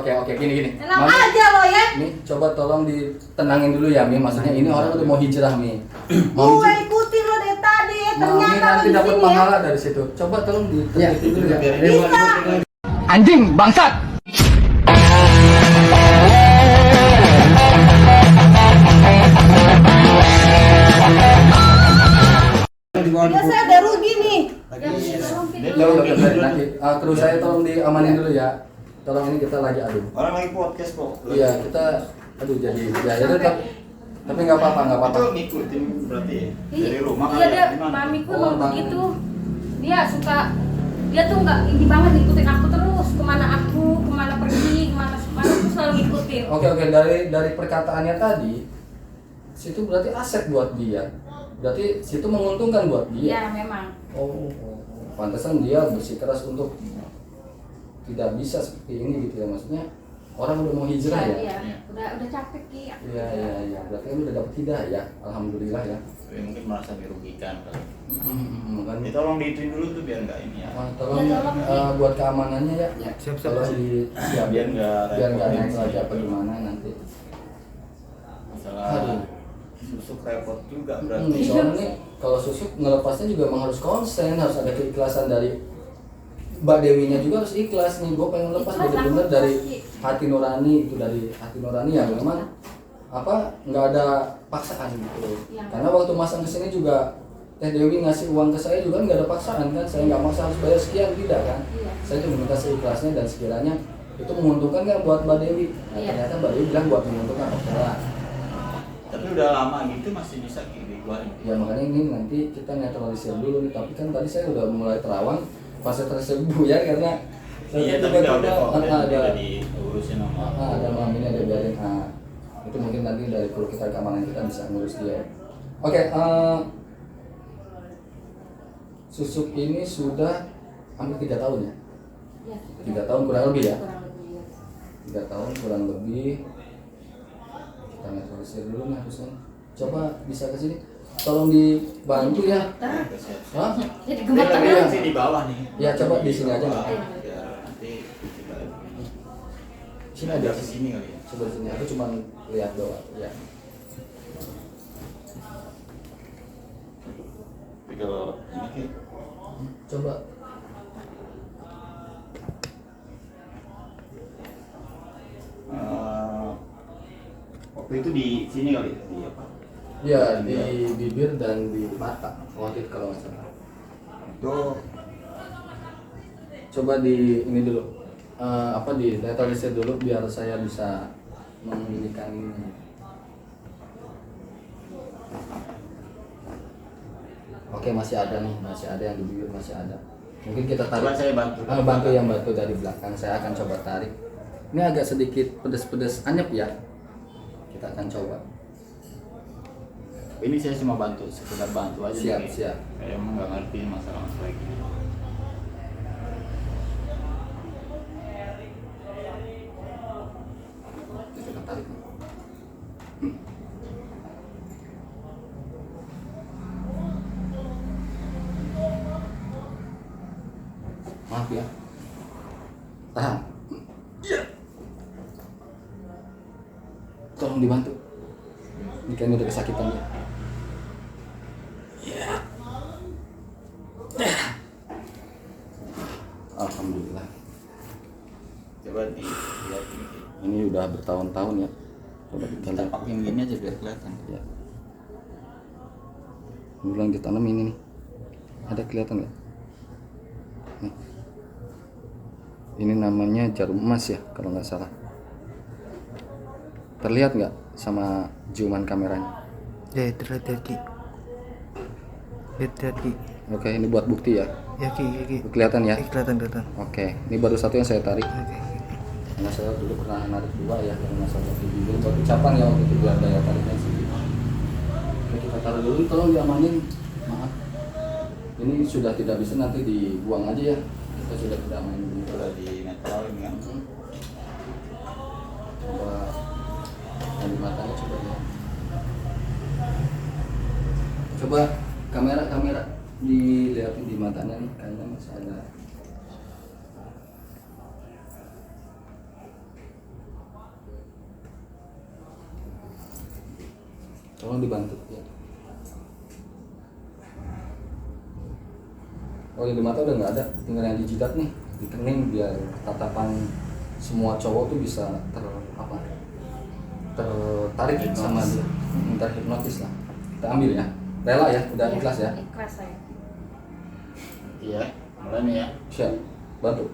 Gini. Enak aja lo ya. Mi, coba tolong ditenangin dulu ya, Mi. Maksudnya ini orang udah mau hijrah, Mi. Gue ikutin lo dari tadi, Mi ternyata nanti lo di dapat sini ya. pahala dari situ. Coba tolong ditenangin dulu ya. Bisa. Anjing, bangsat. Ya saya udah rugi nih. Nanti kru saya tolong diamanin dulu ya. Tolong, ini kita lagi adu. Orang lagi podcast kok. Iya, kita jadi ya tetap. Tapi nggak apa-apa. Itu ngikutin berarti ya? Dari rumah Iya, dia gimana? mamiku Oh, emang Bang. begitu. Dia tuh nggak ini banget ngikutin aku terus, kemana pergi, kemana aku selalu ngikutin. Oke, dari perkataannya tadi, situ berarti aset buat dia. Berarti situ menguntungkan buat dia. Iya memang. Oh, pantesan dia bersikeras untuk tidak bisa seperti ini gitu ya, maksudnya orang udah mau hijrah ya. Iya. Udah capek Ki. Iya. Berarti kan udah dapat hidayah ya, alhamdulillah ya. Tapi mungkin merasa dirugikan kali. Kan. Ya, tolong diituin dulu tuh biar nggak ini ya. Tolong Ya, tolong, buat keamanannya ya. Siap. Kalau Ya, biar nggak naik repot. lagi apa gimana nanti. Masalah Aduh. susuk repot juga berarti. Soalnya nih kalau susuk ngelepasnya juga emang harus konsen, harus ada keikhlasan dari Mbak Dewinya juga harus ikhlas nih. Gue pengen lepas Ikhlas, bener-bener aku dari ikhlas. hati nurani, itu dari hati nurani ya memang nggak ada paksaan gitu. Iya. Karena waktu masang kesini juga Teh Dewi ngasih uang ke saya juga nggak ada paksaan kan, saya nggak maksa harus bayar sekian, tidak kan. Iya. Saya cuma minta seikhlasnya dan sekiranya itu menguntungkan kan buat Mbak Dewi. Nah, Iya. ternyata Mbak Dewi bilang buat menguntungkan, oke lah. Tapi udah lama gitu masih bisa dikeluarin. Ya makanya ini nanti kita netralisir dulu nih, tapi kan tadi saya udah mulai terawang fase tersebut ya, karena Iya, tapi udah ada diurusin sama. ada maminya ada biarin. Itu mungkin nanti dari kru kita keamanan kita bisa ngurus dia. Oke, susuk ini sudah hampir 3 tahun ya. Iya. 3 tahun kurang lebih ya. Kurang lebih ya. 3 tahun kurang lebih. Kita netralisir dulu nih harusnya. Coba bisa ke sini. Tolong dibantu ya. Hah? Jadi Dia gemeter. lebih Iya. sih di bawah nih. Ya, coba di sini aja. Bawah, biar nanti kita ini. Sini Ada aja. di sini kali ya. Coba di sini. Aku cuma lihat doang ya. Tapi kalau ini Coba. waktu itu di sini kali ya, di apa? Ya, di bibir dan di mata. Waktu itu kalau nggak salah. Itu Coba di ini dulu. Di netralisir dulu biar saya bisa menginginkan ini. Oke, masih ada nih, masih ada yang di bibir, masih ada. Mungkin kita tarik. coba saya bantu. Bantu yang bantu dari belakang. Saya akan coba tarik. Ini agak sedikit pedes-pedes anyep ya. Kita akan coba. Ini saya cuma bantu, sekedar bantu aja. Siap, nih. siap. Saya emang nggak ngerti masalah-masalah ini. Kita akan tarik. Maaf ya. Tahan. Iya. Tolong dibantu. Ini kayaknya udah kesakitan ya. Iya. Alhamdulillah. Coba dilihat ini. Ini udah bertahun-tahun ya. Coba kita Kita lihat. pakai gini aja biar kelihatan. Ya. Ulang ditanam ini nih. Ada kelihatan nggak? Nih. Ini namanya jarum emas ya kalau nggak salah. Terlihat nggak sama zooman kameranya? Ya, terlihat Ki. Lihat Ki. Oke, ini buat bukti ya. Ya Ki. Kelihatan ya? Kelihatan. Oke, ini baru satu yang saya tarik. Oke. Karena saya dulu pernah narik 2 ya, yang masalah waktu dulu buat ucapan ya waktu itu biar daya tariknya sedikit. Oke, kita taruh dulu, tolong diamanin. Maaf. Ini sudah tidak bisa, nanti dibuang aja ya. Kita sudah tidak main dulu. Udah di netral ini kan. Coba yang di matanya coba ya. Coba kamera dilihatin di matanya nih, kayaknya masih ada. Tolong dibantu ya. Oh, yang di mata udah nggak ada, tinggal yang di jidat nih, di kening, biar tatapan semua cowok tuh bisa tertarik sama dia, terhipnotis lah. Kita ambil ya, rela ya, udah Iya, ikhlas ya. Ikhlas saya. Iya, mulai nih ya. Siap, bantu.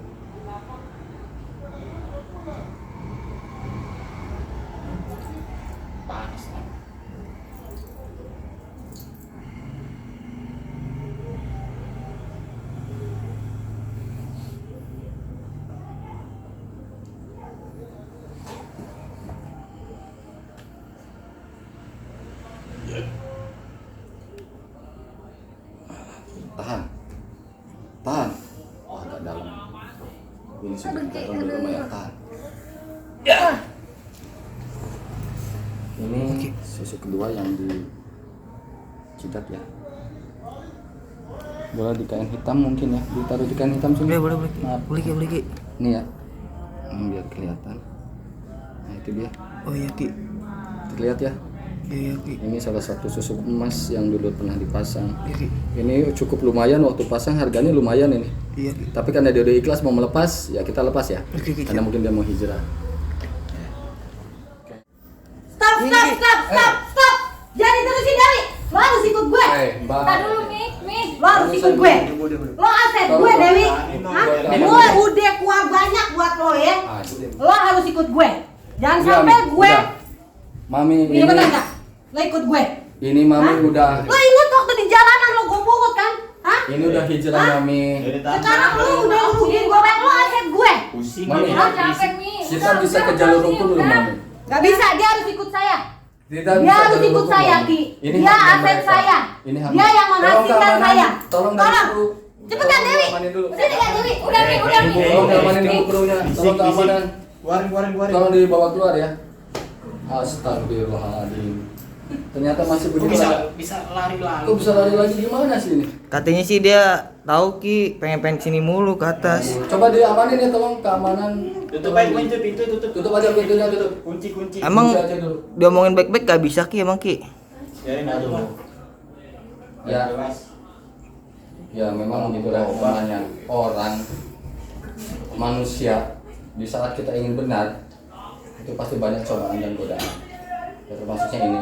Panas nih. Tahan, tahan. Oh, agak dalam. Ini sudah kelihatan lumayan tahan. Ya. Ini susu kedua yang di jidat ya. Boleh di kain hitam mungkin ya, ditaruh di kain hitam sini. Boleh. Maaf. Boleh Ki. Ini ya, biar kelihatan. Nah itu dia, Oh iya Ki. terlihat ya. Iya Ki. Ini salah satu susu emas yang dulu pernah dipasang. Iya Ki. Ini cukup lumayan waktu pasang, harganya lumayan ini. Iya Ki. Tapi karena dia udah ikhlas mau melepas, ya kita lepas ya. Oke, oke, Karena mungkin dia mau hijrah. Stop. Jadi terusin dari. Lo harus ikut gue. Mbak. Kita dulu nih. Lo harus ikut gue. Lo aset gue Dewi. Hah? Gue udah keluar banyak buat lo ya. Ah, itu dia. Lo harus ikut gue. Jangan Udah, sampai Mi, gue. udah. Mami Iya benar nggak? Lo ikut gue. ini Mami Hah? udah. Lo inget waktu di jalanan lo gue pungut kan? Hah? Ini udah hijrah Hah? Mami. Jadi tahan. Sekarang lo udah rugiin gue banyak. Lo aset gue. Pusing Mami. nih. Oh, capek nih. Kita bisa ke jalur hukum dulu Mami. Gak bisa. Dia harus ikut saya. Kita Dia bisa harus jalur ikut hukum, saya, Mami. Ki. Ini Dia haknya aset mereka. saya. Ini haknya. Dia yang Tolong menghasilkan keamanan. saya. Tolong dari kru. Cepetan Dewi. Amanin dulu. Sini Kak Dewi. Udah nih. Tolong keamanin dulu krunya. Tolong keamanan. Keluarin. Tolong dibawa keluar ya. Astagfirullahaladzim. Ternyata masih Kok begitu. bisa lari lagi? Kok bisa lari lagi gimana sih ini? Katanya sih dia tahu Ki, pengen sini mulu ke atas. Coba diamanin ya, tolong keamanan. Tutup aja pintu, tutup. Tutup aja pintunya, tutup. Kunci. Emang Kunci aja dulu. diomongin baik-baik gak bisa Ki emang Ki. Biarin aja Bang. Ya. Ya memang begitulah omongannya orang manusia. Di saat kita ingin benar, itu pasti banyak cobaan dan godaan. Ya, termasuknya ini.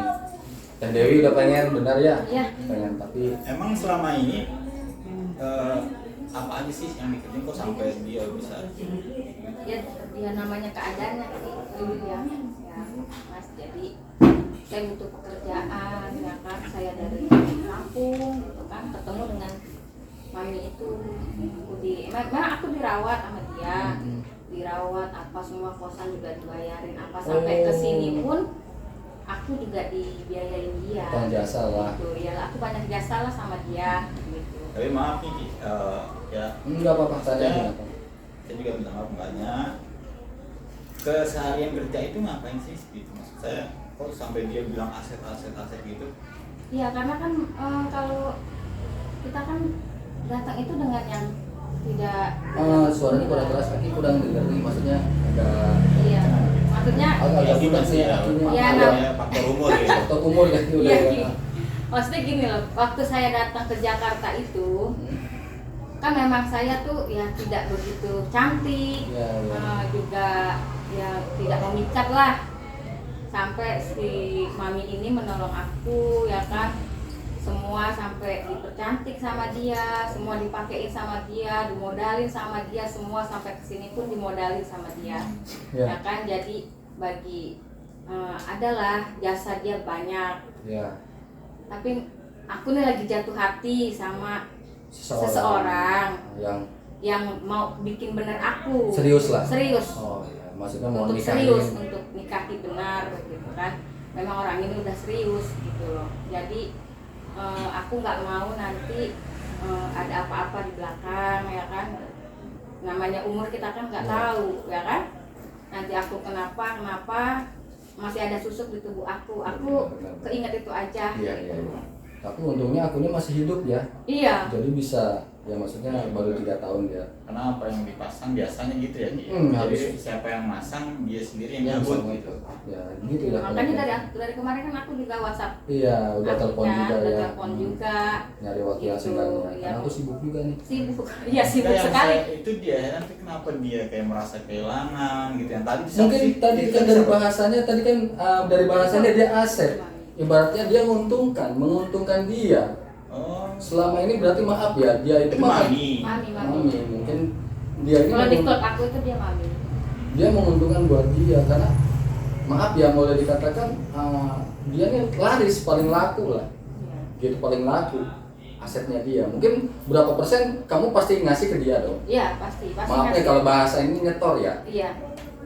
Teh Dewi udah pengen benar ya? Iya. Pengen, tapi Emang selama ini apa aja sih yang dikerjain kok sampai dia bisa Ya namanya keadaannya dulu ya. Mas, jadi saya butuh pekerjaan ya kan, saya dari kampung gitu kan, ketemu dengan mami itu memang aku dirawat sama dia, dirawat apa semua, kosan juga dibayarin apa, sampai ke sini pun aku juga dibiayain dia. Bukan jasa lah. Gitu. Ya aku banyak jasa lah sama dia gitu. tapi maaf nih ya enggak apa-apa tanya Ya. kenapa. saya juga minta maaf banyak. Keseharian kerja itu ngapain sih gitu, maksud saya kok sampai dia bilang aset gitu. Iya karena kan kalau kita kan datang itu dengan yang tidak Suaranya kurang keras, kaki kurang denger nih, maksudnya agak iya, maksudnya agak gitu bukan sih ya, kakinya. Iya, agak ya, faktor umur ya. faktor umur kaki udah. iya ya. gini. Maksudnya gini loh, waktu saya datang ke Jakarta itu Hmm. kan memang saya tuh ya tidak begitu cantik, Iya, iya. juga ya tidak memikat lah, sampai si mami ini menolong aku ya kan, semua sampai dipercantik sama dia, semua dipakein sama dia, dimodalin sama dia, semua sampai kesini pun dimodalin sama dia, Iya. ya kan, jadi bagi adalah jasa dia banyak, Iya. tapi aku nih lagi jatuh hati sama seseorang yang mau bikin benar aku. Serius lah. Serius. Oh iya, maksudnya mau Untuk nikahin. serius, untuk nikahi benar gitu kan. Memang orang ini udah serius gitu loh. Jadi aku nggak mau nanti ada apa-apa di belakang ya kan. Namanya umur kita kan nggak Ya. tahu ya kan. Nanti aku kenapa masih ada susuk di tubuh aku. Aku Benar. keinget itu aja. Iya, iya, iya. Tapi untungnya akunya masih hidup ya. Iya. Jadi bisa Ya maksudnya baru 3 tahun dia. Karena apa yang dipasang biasanya gitu ya. Ki? Hmm, Jadi harus. siapa yang masang dia sendiri yang Yang nyabut sama gitu. Ya gitu dah. Makanya dari kemarin kan aku juga WhatsApp. Iya, udah telepon juga udah ya. telepon juga. Nyari waktu yang Gitu, senggang. iya. Karena aku sibuk juga nih. Sibuk, iya sibuk Nah, yang sekali. itu dia nanti kenapa dia kayak merasa kehilangan gitu yang tadi Mungkin tadi kan dari bahasanya dari bahasanya dia aset. Ibaratnya dia menguntungkan dia. Oh, Selama ini berarti maaf ya, dia itu itu mami. Mami. Mungkin dia ini Kalau di klub aku itu dia mami. dia menguntungkan buat dia karena maaf ya boleh dikatakan dia nih laris paling laku lah. Gitu paling laku asetnya dia. Mungkin berapa persen kamu pasti ngasih ke dia dong. Iya pasti. Maaf ya ngasih. kalau bahasa ini nyetor ya. Iya.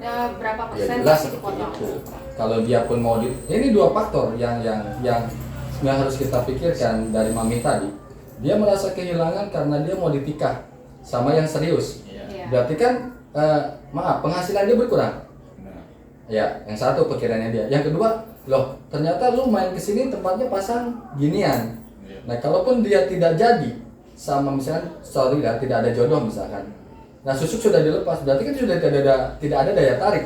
Ya, berapa Ya persen jelas pasti seperti dipotong. itu. Kalau dia pun mau ini 2 faktor yang harus kita pikirkan dari mami tadi. Dia merasa kehilangan karena dia mau ditikah sama yang serius. Iya. Iya. Berarti kan maaf penghasilan dia berkurang. Nah, Ya, yang satu pikirannya dia. Yang kedua, loh ternyata lu main kesini tempatnya pasang ginian. iya. Nah kalaupun dia tidak jadi sama misalkan sorry lah tidak ada jodoh misalkan. Nah susuk sudah dilepas berarti kan sudah tidak ada daya tarik.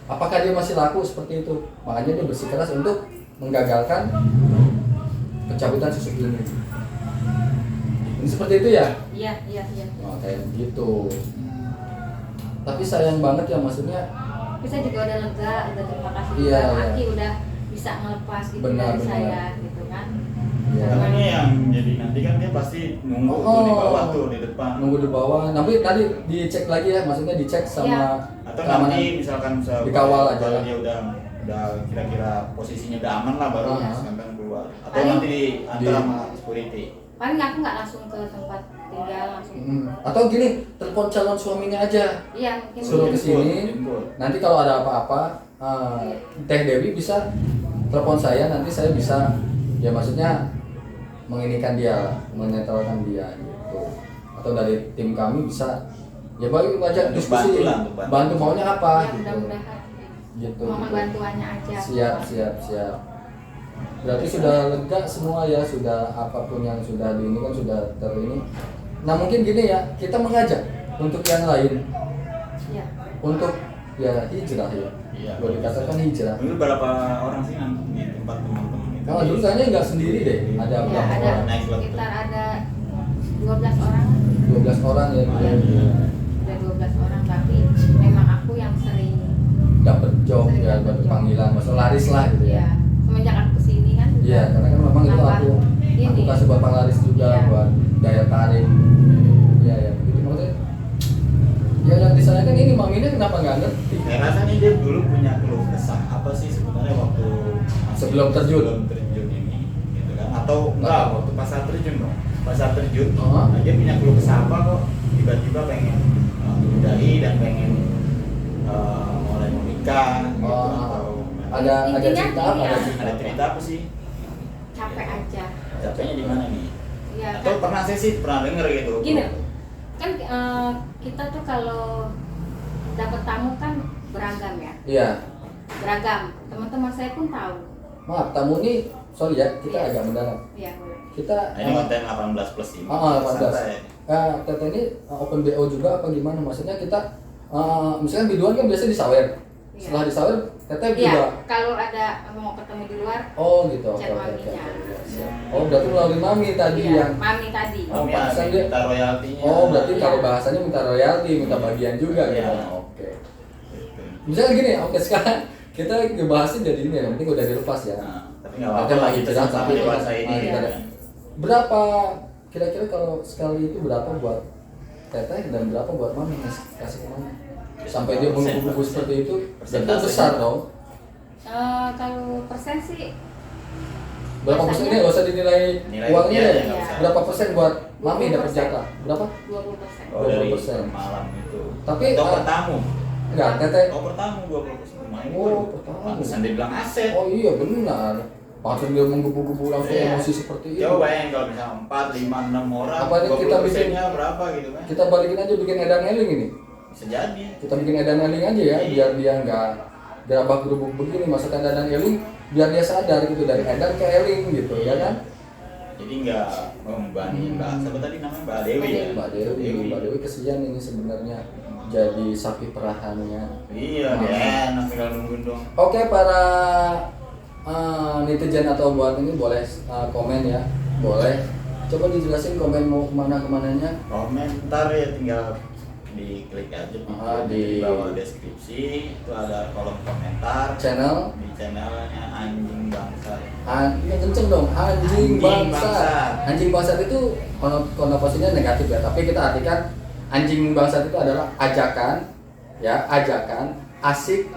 Apakah dia masih laku seperti itu? Makanya dia bersikeras untuk menggagalkan pencabutan susuk ini. Ini seperti itu ya? Iya. Nah, kayak gitu. Tapi sayang banget ya maksudnya. Tapi saya juga udah lega, udah terima kasih Iya, juga. iya. Aki udah bisa ngelepas gitu Benar, dari benar. saya gitu kan. Ya. Karena ini yang jadi nanti kan dia pasti nunggu tuh di bawah tuh di depan. Nunggu di bawah. Tapi tadi dicek lagi ya, maksudnya dicek sama Iya. Atau keamanan. nanti misalkan Dikawal aja kalau lah. dia udah kira-kira posisinya udah aman lah baru sampai keluar. Atau Paling- nanti diantar sama security. Paling aku nggak langsung ke tempat tinggal langsung. Atau gini, telepon calon suaminya aja. Iya mungkin. Suruh iya. ke sini. Jemput. Nanti kalau ada apa-apa, Teh Dewi bisa telepon saya. Nanti saya bisa, ya maksudnya menginikan dia, menetralkan dia gitu. Atau dari tim kami bisa, ya bagi aja Untuk diskusi, bantu lah, untuk bantu. bantu maunya apa Ya gitu. mudah-mudahan. Gitu. Mohon bantuannya aja. Siap. Berarti sudah lega semua ya, sudah apapun yang sudah ini kan sudah ini. Nah mungkin gini ya, kita mengajak untuk yang lain, Iya. untuk ya hijrah ya. Iya. Boleh dikatakan hijrah. Dulu berapa orang sih nanti di tempat teman-teman itu? Nah dulu kayaknya nggak sendiri deh, ada Ya, berapa ada orang? Naik klub tuh. sekitar ada 12 orang. 12 orang ya. Iya. Ada 12 orang tapi memang aku yang sering. Dapat job Sering ya, dapet dapat job. panggilan, masuk laris lah gitu Iya. ya. Semenjak aku kesini kan. Iya, karena kan memang itu nambah aku ini. kasih buat panglaris juga Iya. buat daya tarik. Iya ya, begitu maksudnya. Ya yang disalahkan ini maminya kenapa nggak ngerti? Saya rasa nih dia dulu punya keluh kesah apa sih sebenarnya waktu masih Sebelum terjun. ini, gitu kan? Atau enggak waktu pas saat terjun dong? Pas saat terjun, Oh. nah, dia punya keluh kesah apa kok? Tiba-tiba pengen menyudahi dan pengen mulai menikah, gitu, Oh. atau Ada Intinya cerita apa? gini ya. ada cerita apa sih? Capek aja. Capeknya di mana nih? Iya Atau kan. pernah saya sih pernah denger gitu. Gini, kan kita tuh kalau dapat tamu kan beragam ya. Iya. Beragam. Teman-teman saya pun tahu. Maaf, tamu ini sorry ya, kita Iya. agak mendalam. Iya, boleh. Kita Nah, ini konten 18 plus ini. 18. Santai. Teteh ini open BO juga apa gimana? Maksudnya kita misalkan biduan kan biasa disawer. Iya. Setelah disawer, teteh Iya, juga. kalau ada mau ketemu di luar, Oh gitu. chat Oke. maminya. Siap. Oh berarti melalui mami tadi iya, yang. mami tadi. Oh, Mami pantesan dia- minta royaltinya. Oh berarti Iya. kalau bahasanya minta royalti, minta bagian juga Iya. gitu. Oke. Gitu. Misalnya gini, oke sekarang kita ngebahasnya jadi ini, yang penting udah dilepas ya. Nah, tapi nggak Teteh apa-apa lah lagi kita cerah, sama tapi dewasa ini. kita ya. ada. Berapa kira-kira kalau sekali itu berapa buat teteh dan berapa buat mami kasih ke mami? Sampai dia bungkus-bungkus seperti itu, berarti Persentase. besar dong. Kalau persen sih Berapa Biasanya- persennya nggak usah dinilai Nilai uangnya iya, ya? iya, nggak usah. Berapa persen buat mami 20%. dapat jatah? Berapa? 20%. Oh, dari 20%. malam itu. Tapi, atau per tamu. Enggak, teteh. Oh, per tamu 20%. Lumayan. Oh, per tamu. Pantesan dia bilang aset. Oh iya benar. Pantas dia menggebu-gebu langsung Iya. emosi seperti itu. Coba bayangin kalau misalnya 4, 5, 6 orang, Apa nih kita bikin- 20%-nya berapa gitu kan? Kita balikin aja bikin edan eling ini. Bisa jadi. Kita bikin edan eling aja ya, Iya. biar dia nggak gerabak gerubuk begini. Masukkan edan eling, biar dia sadar gitu dari edan ke eling gitu, ya kan? Jadi nggak membebani Mbak, siapa tadi namanya Mbak Dewi ya? Mbak Dewi kesian ini sebenarnya jadi sapi perahannya. Iya, dia enak tinggal nungguin dong. Oke, para netizen atau buat ini boleh komen ya, boleh. Coba dijelasin komen mau kemananya. Komentar ya tinggal diklik aja di bawah deskripsi itu ada kolom komentar Channel di channelnya Anjing Bangsat. Ya kenceng dong, anjing bangsat. Anjing bangsat itu konotasinya negatif ya, tapi kita artikan anjing bangsat itu adalah ajakan, ya ajakan asik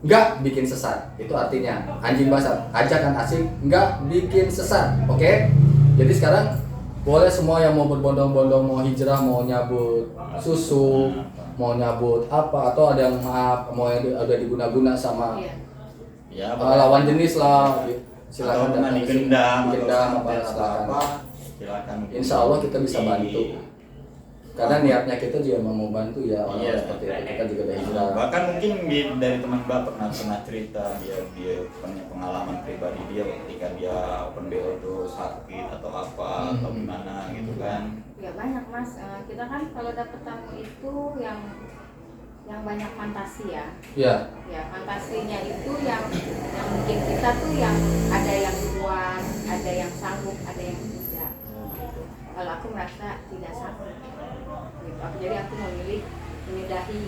nggak bikin sesat. Itu artinya anjing bangsat, ajakan asik nggak bikin sesat. Oke? Jadi sekarang boleh semua yang mau berbondong-bondong, mau hijrah, mau nyabut susu, mau nyabut apa, atau ada yang maaf mau yang udah diguna-guna sama Ya, lawan jenis lah, silakan atau digendam apa silakan. Silakan. Insya Allah kita bisa bantu, karena niatnya kita juga mau bantu ya orang seperti itu. Kita juga udah hijrah. Bahkan mungkin dari teman Mbak pernah cerita dia punya pengalaman pribadi dia ketika dia open BO itu sakit atau apa atau gimana gitu kan. Ya banyak Mas. Kita kan kalau dapet tamu itu yang banyak fantasi ya. Iya. Ya fantasinya itu yang mungkin kita tuh yang ada yang kuat, ada yang sanggup, ada yang tidak. Kalau aku merasa tidak sanggup, gitu. Jadi aku memilih menyudahi.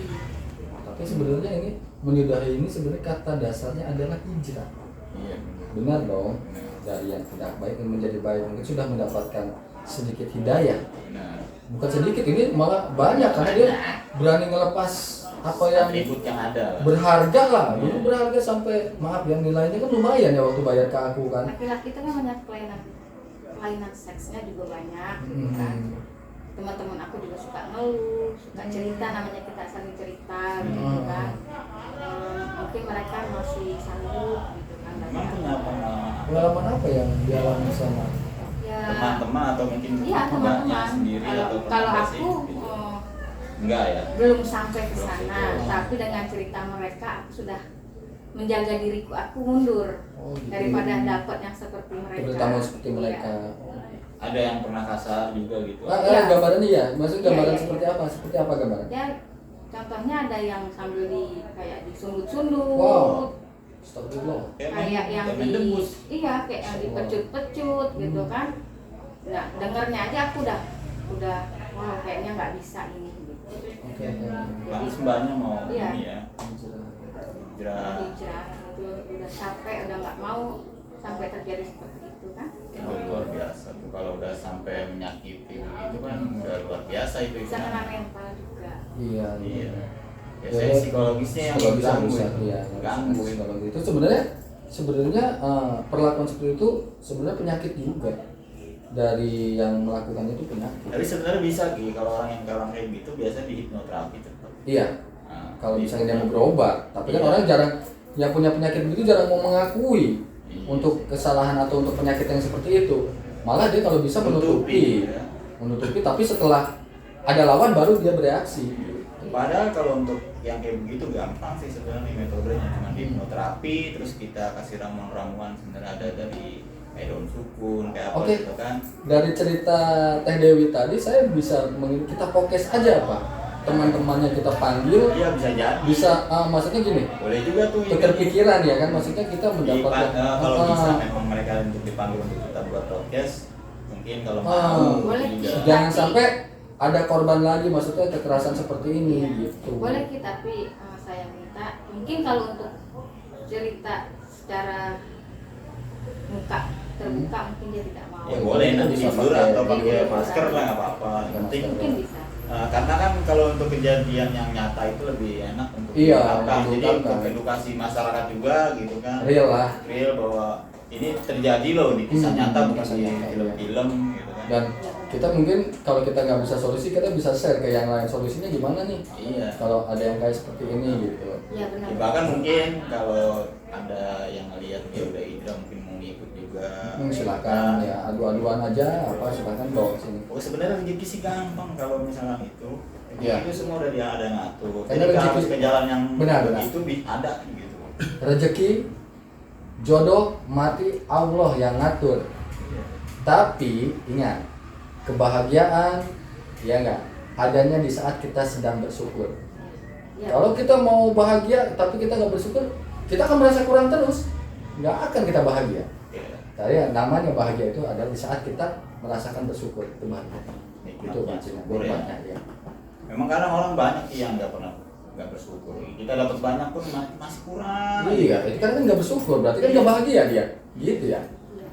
Tapi sebenarnya ini menyudahi ini sebenarnya kata dasarnya adalah hijrah. Iya. Benar dong. Dari yang tidak baik menjadi baik, mungkin sudah mendapatkan sedikit hidayah. Nah, Bukan sedikit, ini malah banyak karena dia berani ngelepas apa yang atribut yang ada lah. berharga lah. Dulu berharga sampai maaf ya nilainya kan lumayan ya waktu bayar ke aku kan. Laki-laki itu kan banyak kelainan seksnya juga banyak, gitu kan. Teman-teman aku juga suka ngeluh, suka cerita, namanya kita saling cerita, gitu kan. Mungkin mereka masih sanggup, gitu kan. Emang punya Pengalaman apa yang dialami sama Ya, teman-teman atau mungkin iya mbaknya teman-teman. sendiri atau Kalau pernah aku sih? Enggak ya. belum sampai ke Belum sana, situ. tapi dengan cerita mereka aku sudah menjaga diriku, aku mundur gitu. daripada dapat yang seperti mereka. Kebertamu seperti mereka. Ada yang pernah kasar juga gitu. Iya. Gambarannya ya, maksudnya gambaran Iya, iya. seperti apa? Seperti apa gambaran? Ya, contohnya ada yang sambil kayak disundut-sundut. Wow. Astagfirullah. Kayak yang main debus. iya kayak yang dipecut-pecut gitu kan. Nah, dengernya aja aku udah wah kayaknya nggak bisa ini gitu. Oke. Langsung mbaknya mau Iya. ini ya. Hijrah. Hijrah itu udah capek, udah nggak mau sampai terjadi seperti itu kan. Itu luar biasa tuh kalau udah sampai menyakiti itu kan udah luar biasa itu. Bisa kena mental juga. Iya. Iya. Biasanya psikologisnya yang Psikologis ganggu bisa, itu. iya. Ganggu itu. Psikologis itu sebenarnya perlakuan seperti itu sebenarnya penyakit juga dari yang melakukan itu penyakit. Tapi sebenarnya bisa Ki, kalau orang yang kayak gitu biasa di hipnoterapi tetap. Iya. Nah, Kalau di misalnya dia mau hipnoterapi. berobat, tapi kan Iya. orang jarang yang punya penyakit begitu jarang mau mengakui Iya. untuk kesalahan atau untuk penyakit yang seperti itu. Malah dia kalau bisa menutupi, ya. tapi setelah ada lawan baru dia bereaksi. Padahal kalau untuk yang kayak begitu gampang sih sebenarnya metodenya, cuma di hipnoterapi terus kita kasih ramuan-ramuan sebenarnya ada dari kayak daun sukun kayak apa Oke. gitu kan. Dari cerita Teh Dewi tadi saya bisa kita podcast aja apa teman-temannya kita panggil Iya bisa jadi. bisa maksudnya gini Boleh juga tuh tukar pikiran ya kan, maksudnya kita mendapatkan kalau bisa memang mereka untuk dipanggil untuk kita buat podcast mungkin kalau Ah, mau boleh. juga. jangan sampai ada korban lagi, maksudnya kekerasan seperti ini gitu. Boleh Ki, tapi saya minta mungkin kalau untuk cerita secara muka terbuka mungkin dia tidak mau. Ya boleh nanti Bisa tidur pakai atau pakai tidur. masker lah nggak apa-apa. Yang penting Mungkin bisa. karena kan kalau untuk kejadian yang nyata itu lebih enak untuk Iya, diungkapkan. untuk Jadi diungkapkan. untuk edukasi masyarakat juga gitu kan. Real lah. Real bahwa ini terjadi loh di kisah nyata bukan kisah di nyata, film-film gitu kan. Dan kita mungkin kalau kita nggak bisa solusi, kita bisa share ke yang lain solusinya gimana nih. Iya. Kalau ada yang kayak seperti ini gitu. Ya benar. Ya, bahkan mungkin kalau ada yang ngelihat dia udah hijrah mungkin mau ngikut juga. Silakan ya, adu-aduan aja apa silakan bawa ke sini. Oh sebenarnya rezeki sih gampang kalau misalnya itu. Iya. Itu semua udah dia ada ngatur. Karena Jadi rezeki- harus ke jalan yang Benar. itu ada gitu. Rezeki, jodoh, mati Allah yang ngatur. Tapi ingat, kebahagiaan ya enggak adanya di saat kita sedang bersyukur. Ya. Kalau kita mau bahagia tapi kita nggak bersyukur, kita akan merasa kurang terus, nggak akan kita bahagia. Iya. Karena namanya bahagia itu adalah di saat kita merasakan bersyukur, itu bahagia. Itu kuncinya, Syukur ya. nikmatnya ya. Memang kadang orang banyak yang nggak bersyukur. Kita dapat banyak pun masih kurang. Iya, itu kan nggak bersyukur, berarti kan nggak bahagia dia, gitu ya.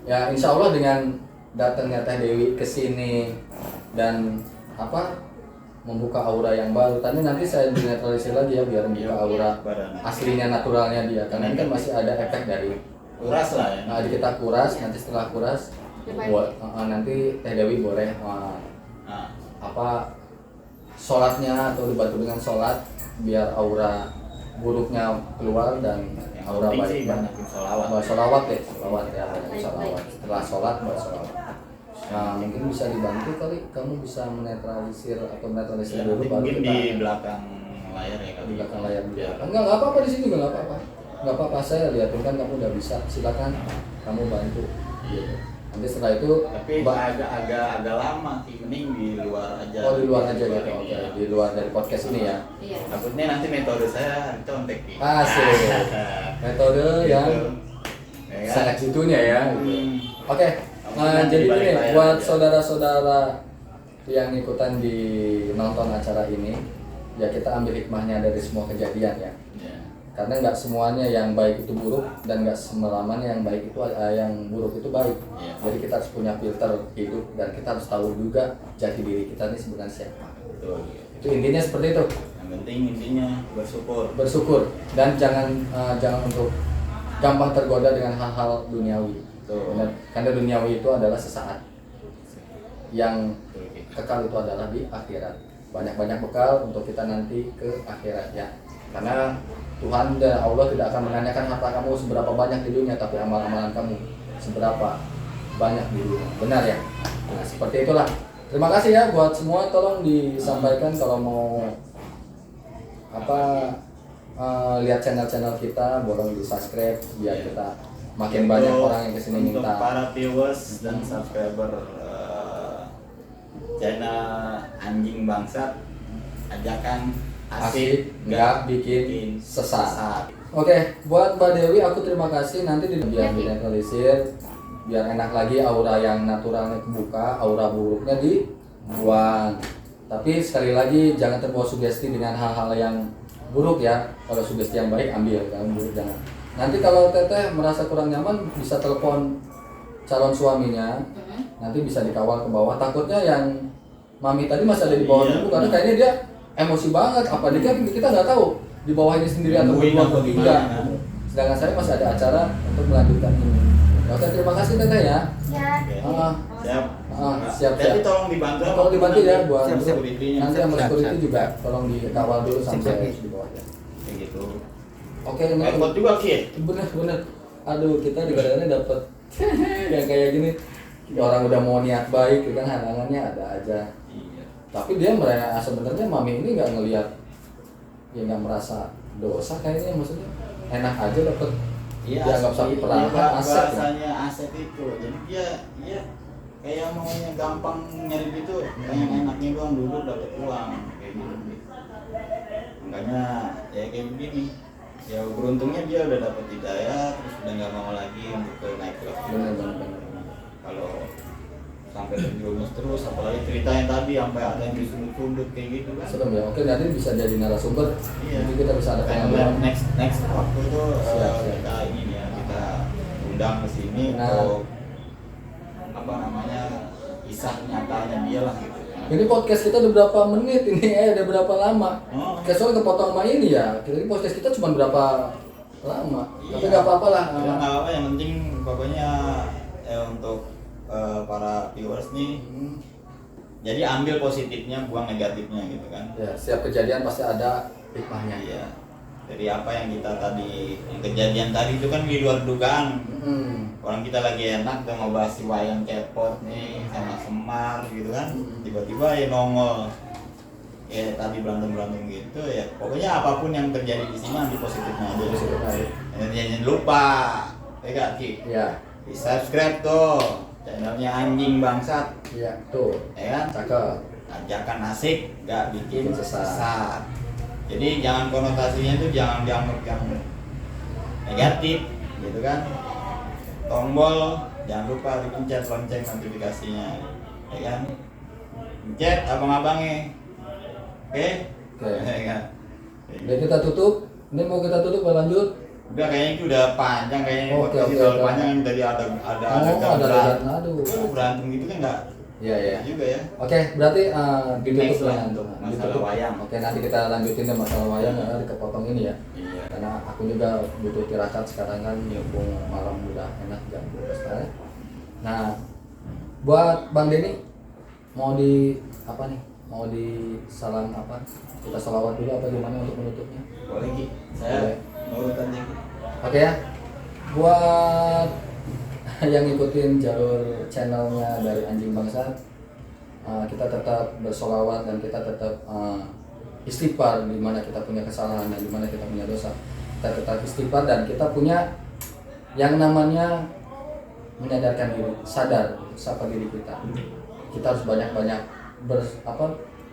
Ya insya Allah dengan datangnya Teh Dewi ke sini dan membuka aura yang baru. Tadi nanti saya dinetralisir lagi ya biar membuka aura aslinya naturalnya dia. Karena ini kan masih ada efek dari Kuras lah ya. Nah, kita kuras, nanti setelah kuras nanti Teh Dewi boleh sholatnya atau dibantu dengan sholat biar aura buruknya keluar dan Yang aura penting sih baiknya. banyakin sholawat. Sholawat ya, sholawat ya, sholawat. Setelah sholat buat sholawat. Nah mungkin bisa dibantu kali, kamu bisa menetralisir atau menetralisir Ya, dulu baru mungkin kita di belakang layar ya kali. di belakang layar dulu. Ya. Enggak apa-apa di sini juga nggak apa-apa. Nggak apa-apa, saya lihatin kan kamu udah bisa, silakan kamu bantu. Gitu. Nanti setelah itu Tapi agak lama sih, mending di luar aja. Oh di luar aja gitu, ini oke. ya. Di luar dari podcast ini ya. Iya. Takutnya nanti metode saya contek nih. Asik. Metode yang Ya kan? sangat situnya ya. Hmm. Oke, Nanti jadi balik ini layar buat aja. saudara-saudara yang ikutan di nonton acara ini, ya kita ambil hikmahnya dari semua kejadian ya. Ya. Karena nggak semuanya yang baik itu buruk dan nggak selamanya yang baik itu yang buruk itu baik. Iya. Jadi kita harus punya filter hidup dan kita harus tahu juga jati diri kita ini sebenarnya siapa. Betul. Itu intinya seperti itu. Yang penting intinya bersyukur. Bersyukur dan jangan untuk gampang tergoda dengan hal-hal duniawi. Betul. Benar. Karena duniawi itu adalah sesaat. Yang Betul. kekal itu adalah di akhirat. Banyak-banyak bekal untuk kita nanti ke akhirat ya. Karena Tuhan dan Allah tidak akan menanyakan harta kamu seberapa banyak di dunia, tapi amal-amalan kamu seberapa banyak di dunia. Benar ya? Nah, seperti itulah. Terima kasih ya buat semua, tolong disampaikan kalau mau lihat channel-channel kita, boleh di-subscribe biar kita makin banyak orang yang kesini untuk minta. para viewers dan subscriber channel Anjing Bangsat, ajakan Asik, nggak bikin sesat. sesat. Oke, buat Mbak Dewi aku terima kasih, nanti biar dinetralisir, biar enak lagi aura yang naturalnya kebuka, aura buruknya dibuang. Tapi sekali lagi jangan terbawa sugesti dengan hal-hal yang buruk ya. Kalau sugesti yang baik ambil, kalau buruk jangan. Nanti kalau Teteh merasa kurang nyaman bisa telepon calon suaminya, nanti bisa dikawal ke bawah. Takutnya yang Mami tadi masih ada di bawah Iya. dulu karena kayaknya dia emosi banget. Apa dia kan kita nggak tahu di bawah ini sendiri atau Nungguin berdua atau atau gimana. tidak. Sedangkan saya masih ada acara untuk melanjutkan ini. Oke, terima kasih Teteh ya. Ya. Ah, Siap. siap. Tapi tolong dibantu. Tolong dibantu ya buat Siap, siap. nanti sama security juga tolong dikawal dulu sampai di bawahnya. Kayak gitu. Oke, ini Repot juga Kit. bener. Aduh, kita di kadang-kadang dapat yang kayak gini. Orang udah mau niat baik, kan halangannya ada aja. Iya. Tapi dia merasa sebenarnya Mami ini nggak ngelihat, ya nggak merasa dosa kayaknya, maksudnya enak aja dapat dianggap sapi perahan aset. Ya. Bahasanya aset itu. Jadi dia kayak maunya gampang nyari itu, pengen enaknya doang dulu dapat uang kayak gitu. Makanya ya kayak begini. Ya beruntungnya dia udah dapat hidayah, terus udah nggak mau lagi untuk ke naik kelas. Bener. Kalau sampai terjerumus terus, apalagi ceritanya tadi sampai ada yang disundut-sundut kayak gitu kan. Serem ya. Oke, nanti bisa jadi narasumber. Iya. Nanti kita bisa ada Pengen pengalaman. next waktu itu Siap. kita ini ya, kita undang ke sini Nah. untuk kisah nyatanya dia lah gitu. Ini podcast kita udah berapa menit ini? Udah berapa lama? Oh. Soalnya kepotong sama ini ya. Ini podcast kita cuma berapa lama? Tapi Iya. nggak apa-apa lah. Ya, nggak apa-apa, yang penting pokoknya untuk para viewers nih, jadi ambil positifnya, buang negatifnya gitu kan. Ya, setiap kejadian pasti ada hikmahnya. Iya. Jadi apa yang kita tadi, yang kejadian tadi itu kan di luar dugaan. Orang kita lagi enak tuh ngobrol si Wayan Kepot nih sama Semar gitu kan, tiba-tiba ya nongol ya tadi berantem gitu ya. Pokoknya apapun yang terjadi di sini ambil positifnya aja. Positifnya aja. Jangan lupa, ya Kak Ki, Iya. di subscribe tuh channelnya Anjing Bangsat, Iya, tuh. ya kan? Cakep. Ajakan asik, gak bikin Bikin sesat. sesat. Jadi jangan konotasinya itu jangan dianggap yang negatif, gitu kan? Tombol jangan lupa dipencet lonceng notifikasinya, ya kan? Pencet abang-abangnya, oke? Oke. Ya kan? Udah kita tutup. Ini mau kita tutup atau lanjut? Udah kayaknya itu udah panjang kayaknya. Oke, Podcast oke, udah oke. panjang dari ada ada. Aduh. berantem gitu kan nggak Iya, iya. juga ya. Oke, berarti ditutup Next lah dengan untuk masalah ditutup. wayang. Oke, nanti kita lanjutin deh masalah wayang karena kepotong ini ya. Iya. Karena aku juga butuh tirakat sekarang kan, mumpung malam udah enak jam 12 kali. Nah, buat Bang Denny mau di apa nih? Mau di salam apa? Kita salawat dulu apa gimana untuk menutupnya? Boleh Ki, saya nurut aja Ki. Oke ya. Buat yang ngikutin jalur channelnya dari Anjing Bangsat, kita tetap bersolawat dan kita tetap istighfar di mana kita punya kesalahan dan di mana kita punya dosa. Kita tetap istighfar dan kita punya yang namanya menyadarkan diri, sadar siapa diri kita. Kita harus banyak-banyak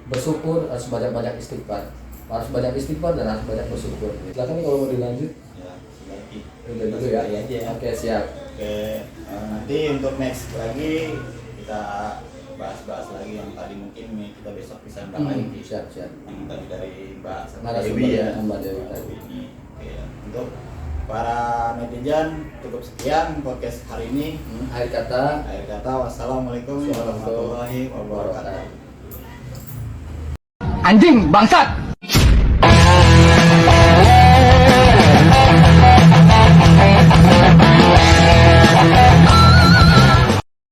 bersyukur, harus banyak-banyak istighfar. Harus banyak istighfar dan harus banyak bersyukur. Silakan kalau mau dilanjut. Ya, sudah Ki. Udah dulu ya. Sekali aja. Oke, siap. Oke, nanti untuk next lagi kita bahas-bahas lagi yang tadi mungkin kita besok bisa undang lagi Ki. Siap, siap. Yang tadi dari Mbak Narasumber Dewi ya. Mbak Dewi tadi. Ini. Oke, untuk para netizen cukup sekian podcast hari ini. Akhir kata, Akhir kata, wassalamualaikum warahmatullahi wabarakatuh. Anjing Bangsat.